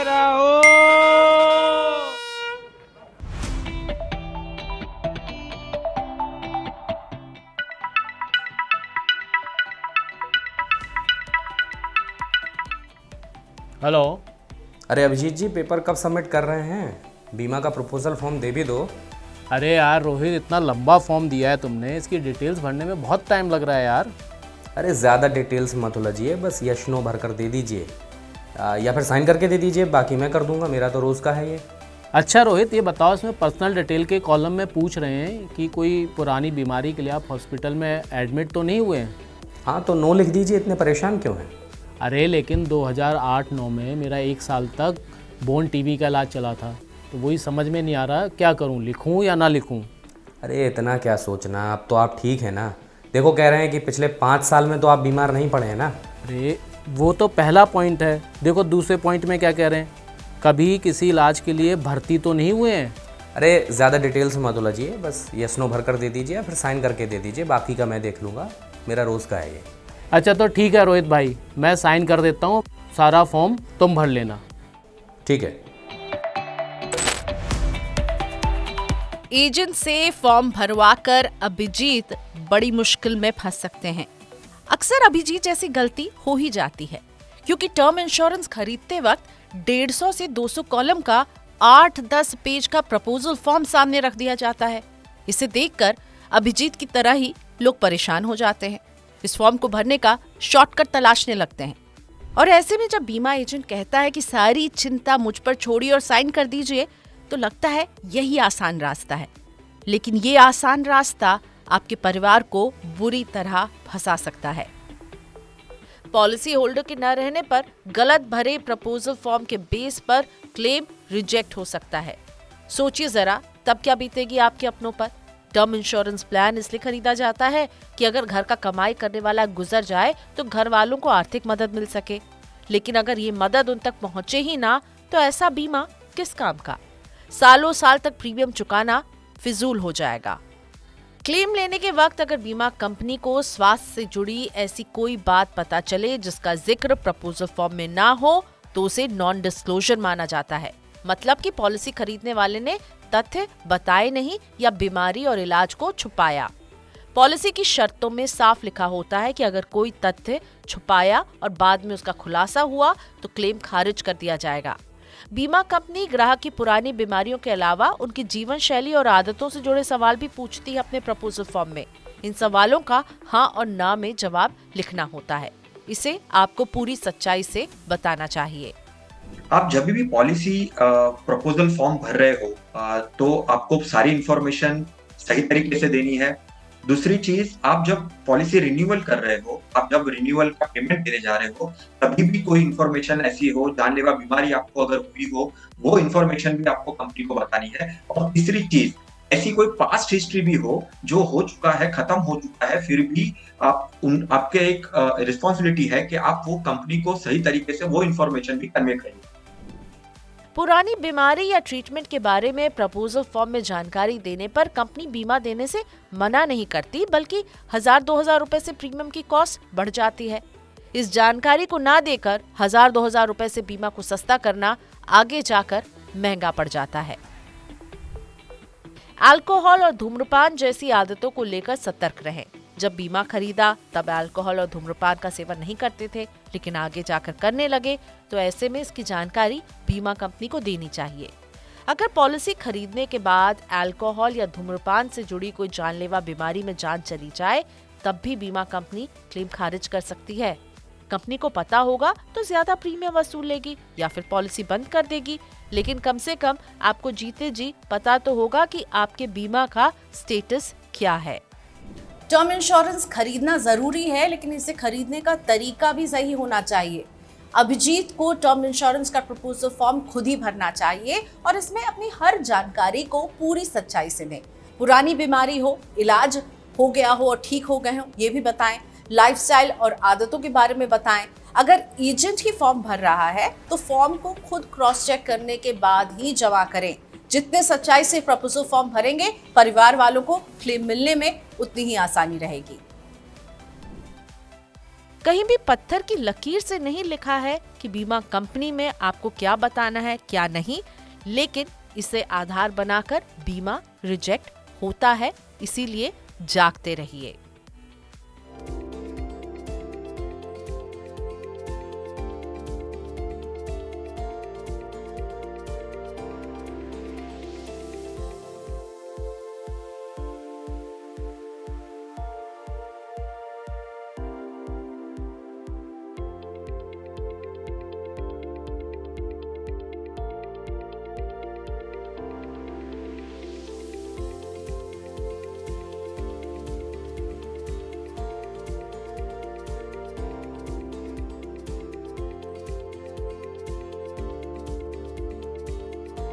रहो। हेलो। अरे अभिजीत जी, पेपर कब सबमिट कर रहे हैं? बीमा का प्रपोजल फॉर्म दे भी दो। अरे यार रोहित, इतना लंबा फॉर्म दिया है तुमने, इसकी डिटेल्स भरने में बहुत टाइम लग रहा है यार। अरे ज़्यादा डिटेल्स मत उलझिए, बस यस नो भर कर दे दीजिए, या फिर साइन करके दे दीजिए, बाकी मैं कर दूंगा, मेरा तो रोज़ का है ये। अच्छा रोहित, ये बताओ, इसमें पर्सनल डिटेल के कॉलम में पूछ रहे हैं कि कोई पुरानी बीमारी के लिए आप हॉस्पिटल में एडमिट तो नहीं हुए हैं? हाँ तो नो लिख दीजिए, इतने परेशान क्यों हैं? अरे लेकिन 2008-9 में मेरा 1 साल तक बोन टीबी का इलाज चला था, तो वही समझ में नहीं आ रहा क्या करूं, लिखूं या ना लिखूं। अरे इतना क्या सोचना, अब तो आप ठीक है ना। देखो, कह रहे हैं कि पिछले 5 साल में तो आप बीमार नहीं पड़े हैं ना। अरे वो तो पहला पॉइंट है, देखो दूसरे पॉइंट में क्या कह रहे हैं, कभी किसी इलाज के लिए भर्ती तो नहीं हुए हैं। अरे ज़्यादा डिटेल्स मत उलझिए, बस यस नो भर कर दे दीजिए, या फिर साइन करके दे दीजिए, बाकी का मैं देख लूँगा, मेरा रोज़ का है ये। अच्छा तो ठीक है रोहित भाई, मैं साइन कर देता हूँ, सारा फॉर्म तुम भर लेना। ठीक है। एजेंट से फॉर्म भरवाकर अभिजीत बड़ी मुश्किल में फंस सकते हैं। अक्सर अभिजीत जैसी गलती हो ही जाती है, क्योंकि टर्म इंश्योरेंस खरीदते वक्त 150 से 200 कॉलम का 8-10 पेज का प्रपोजल फॉर्म सामने रख दिया जाता है। इसे देखकर अभिजीत की तरह ही लोग परेशान हो जाते हैं, इस फॉर्म को भरने का शॉर्टकट तलाशने लगते हैं। और ऐसे में जब बीमा एजेंट कहता है कि सारी चिंता मुझ पर छोड़िए और साइन कर दीजिए, तो लगता है यही आसान रास्ता है। लेकिन ये आसान रास्ता आपके परिवार को बुरी तरह फंसा सकता है। पॉलिसी होल्डर के न रहने पर गलत भरे प्रपोजल फॉर्म के बेस पर क्लेम रिजेक्ट हो सकता है। सोचिए जरा, तब क्या बीतेगी आपके अपनों पर। टर्म इंश्योरेंस प्लान इसलिए खरीदा जाता है कि अगर घर का कमाई करने वाला गुजर जाए तो घर वालों को आर्थिक मदद मिल सके। लेकिन अगर ये मदद उन तक पहुंचे ही ना, तो ऐसा बीमा किस काम का। सालों साल तक प्रीमियम चुकाना फिजूल हो जाएगा। क्लेम लेने के वक्त अगर बीमा कंपनी को स्वास्थ्य से जुड़ी ऐसी कोई बात पता चले जिसका जिक्र प्रपोजल फॉर्म में ना हो, तो उसे नॉन डिस्क्लोजर माना जाता है। मतलब कि पॉलिसी खरीदने वाले ने तथ्य बताए नहीं या बीमारी और इलाज को छुपाया। पॉलिसी की शर्तों में साफ लिखा होता है कि अगर कोई तथ्य छुपाया और बाद में उसका खुलासा हुआ तो क्लेम खारिज कर दिया जाएगा। बीमा कंपनी ग्राहक की पुरानी बीमारियों के अलावा उनकी जीवन शैली और आदतों से जुड़े सवाल भी पूछती है अपने प्रपोजल फॉर्म में। इन सवालों का हाँ और ना में जवाब लिखना होता है। इसे आपको पूरी सच्चाई से बताना चाहिए। आप जब भी पॉलिसी प्रपोजल फॉर्म भर रहे हो तो आपको सारी इंफॉर्मेशन सही तरीके से देनी है। दूसरी चीज, आप जब पॉलिसी रिन्यूअल कर रहे हो, आप जब रिन्यूअल का पेमेंट देने जा रहे हो, तभी भी कोई इंफॉर्मेशन ऐसी हो, जानलेवा बीमारी आपको अगर हुई हो, वो इंफॉर्मेशन भी आपको कंपनी को बतानी है। और तीसरी चीज, ऐसी कोई पास्ट हिस्ट्री भी हो जो हो चुका है, खत्म हो चुका है, फिर भी आपके एक रिस्पॉन्सिबिलिटी है कि आप वो कंपनी को सही तरीके से वो इंफॉर्मेशन भी कन्वे करेंगे। पुरानी बीमारी या ट्रीटमेंट के बारे में प्रपोजल फॉर्म में जानकारी देने पर कंपनी बीमा देने से मना नहीं करती, बल्कि 1000-2000 रुपए से प्रीमियम की कॉस्ट बढ़ जाती है। इस जानकारी को ना देकर 1000-2000 रुपए से बीमा को सस्ता करना आगे जाकर महंगा पड़ जाता है। अल्कोहल और धूम्रपान जैसी आदतों को लेकर सतर्क रहें। जब बीमा खरीदा तब अल्कोहल और धूम्रपान का सेवन नहीं करते थे, लेकिन आगे जाकर करने लगे, तो ऐसे में इसकी जानकारी बीमा कंपनी को देनी चाहिए। अगर पॉलिसी खरीदने के बाद अल्कोहल या धूम्रपान से जुड़ी कोई जानलेवा बीमारी में जान चली जाए, तब भी बीमा कंपनी क्लेम खारिज कर सकती है। कंपनी को पता होगा तो ज्यादा प्रीमियम वसूल लेगी या फिर पॉलिसी बंद कर देगी, लेकिन कम से कम आपको जीते जी पता तो होगा कि आपके बीमा का स्टेटस क्या है। टर्म इंश्योरेंस खरीदना जरूरी है, लेकिन इसे खरीदने का तरीका भी सही होना चाहिए। अभिजीत को टर्म इंश्योरेंस का प्रपोजल फॉर्म खुद ही भरना चाहिए और इसमें अपनी हर जानकारी को पूरी सच्चाई से दें। पुरानी बीमारी हो, इलाज हो गया हो और ठीक हो गए हो, ये भी बताएं। लाइफस्टाइल और आदतों के बारे में बताएं। अगर एजेंट ही फॉर्म भर रहा है तो फॉर्म को खुद क्रॉस चेक करने के बाद ही जमा करें। जितने सच्चाई से प्रपोजल फॉर्म भरेंगे, परिवार वालों को क्लेम मिलने में उतनी ही आसानी रहेगी। कहीं भी पत्थर की लकीर से नहीं लिखा है कि बीमा कंपनी में आपको क्या बताना है क्या नहीं, लेकिन इसे आधार बनाकर बीमा रिजेक्ट होता है। इसीलिए जागते रहिए।